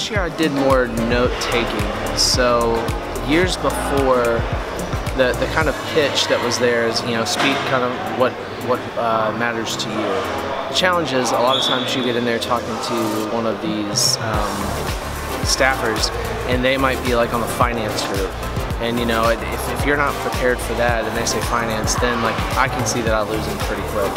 This year I did more note-taking. So years before, the kind of pitch that was there is, speak kind of what matters to you. The challenge is a lot of times you get in there talking to one of these staffers, and they might be like on the finance group. And if you're not prepared for that and they say finance, then like I can see that I lose them pretty quick.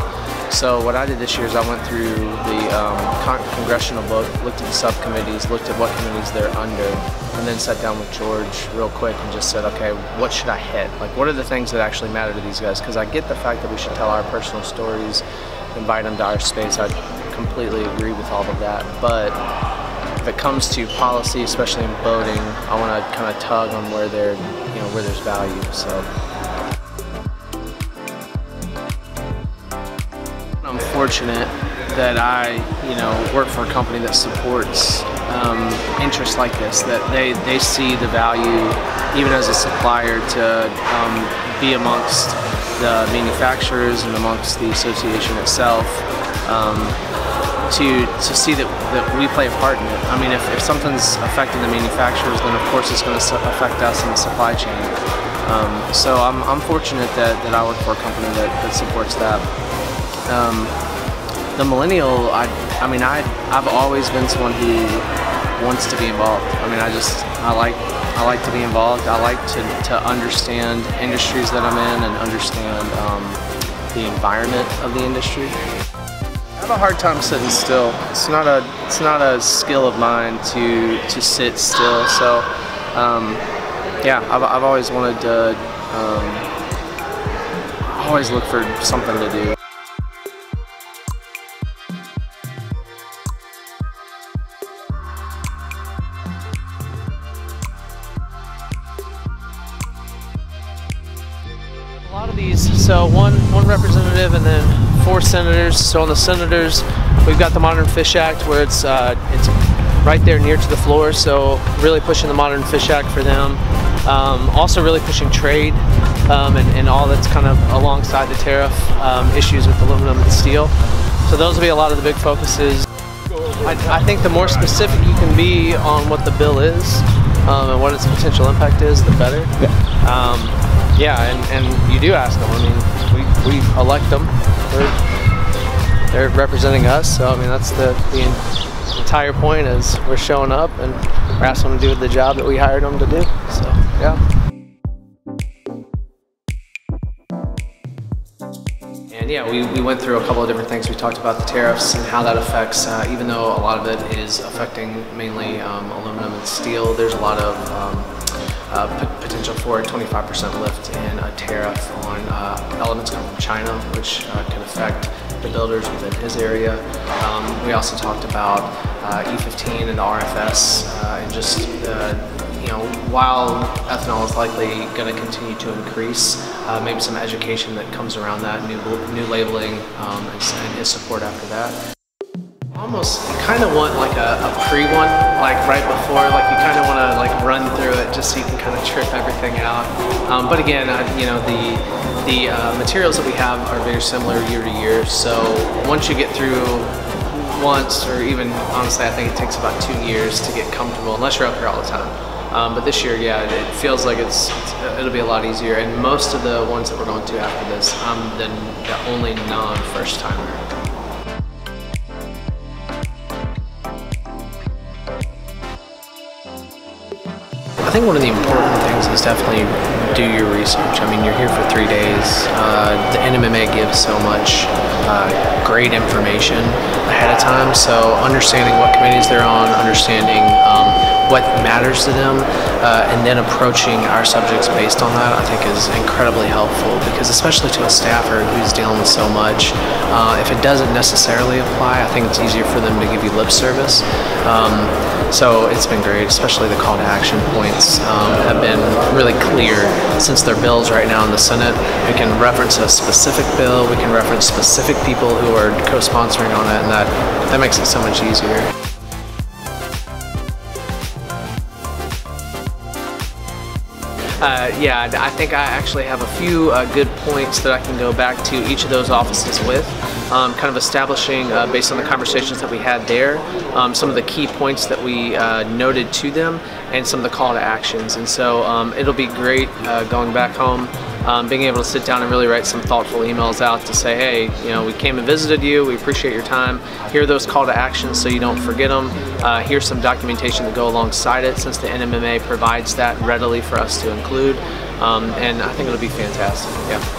So what I did this year is I went through the congressional book, looked at the subcommittees, looked at what committees they're under, and then sat down with George real quick and just said, okay, what should I hit? Like, what are the things that actually matter to these guys? Because I get the fact that we should tell our personal stories, invite them to our space. I completely agree with all of that. But if it comes to policy, especially in boating, I want to kind of tug on where where there's value. So I'm fortunate that I, work for a company that supports interests like this, that they see the value, even as a supplier, to be amongst the manufacturers and amongst the association itself, to see that we play a part in it. I mean, if something's affecting the manufacturers, then of course it's going to affect us in the supply chain. So I'm fortunate that I work for a company that supports that. The millennial, I've always been someone who wants to be involved. I mean, I like to be involved. I like to understand industries that I'm in and understand the environment of the industry. I have a hard time sitting still. It's not a skill of mine to sit still. So yeah, I've always wanted to always look for something to do. A lot of these, so one representative and then 4 senators. So on the senators, we've got the Modern Fish Act, where it's right there near to the floor, so really pushing the Modern Fish Act for them. Also really pushing trade and all that's kind of alongside the tariff issues with aluminum and steel. So those will be a lot of the big focuses. I think the more specific you can be on what the bill is and what its potential impact is, the better. Yeah, and you do ask them. I mean, we elect them. They're representing us. So I mean, that's the entire point, is we're showing up and we're asking them to do the job that we hired them to do. So yeah. And yeah, we went through a couple of different things. We talked about the tariffs and how that affects, even though a lot of it is affecting mainly aluminum and steel, there's a lot of potential for a 25% lift in a tariff on elements coming from China, which could affect the builders within his area. We also talked about E15 and the RFS, and just while ethanol is likely going to continue to increase, maybe some education that comes around that, new labeling, and his support after that. Almost kind of want like a pre-one, like right before, like you kind of want to like run through it just so you can kind of trip everything out. But again, the materials that we have are very similar year to year. So once you get through once, or even honestly, I think it takes about 2 years to get comfortable, unless you're up here all the time. But this year, yeah, it feels like it'll be a lot easier. And most of the ones that we're going to after this, I'm the only non-first timer. I think one of the important things is definitely do your research. I mean, you're here for 3 days. The NMMA gives so much great information ahead of time, so understanding what committees they're on, understanding what matters to them, and then approaching our subjects based on that, I think is incredibly helpful, because especially to a staffer who's dealing with so much, if it doesn't necessarily apply, I think it's easier for them to give you lip service. So it's been great, especially the call to action points have been really clear. Since there are bills right now in the Senate, we can reference a specific bill, we can reference specific people who are co-sponsoring on it, and that makes it so much easier. Yeah, I think I actually have a few good points that I can go back to each of those offices with, kind of establishing, based on the conversations that we had there, some of the key points that we noted to them and some of the call to actions. And so it'll be great going back home, being able to sit down and really write some thoughtful emails out to say, hey, you know, we came and visited you, we appreciate your time, here are those call to actions so you don't forget them, here's some documentation to go alongside it since the NMMA provides that readily for us to include, and I think it'll be fantastic. Yeah.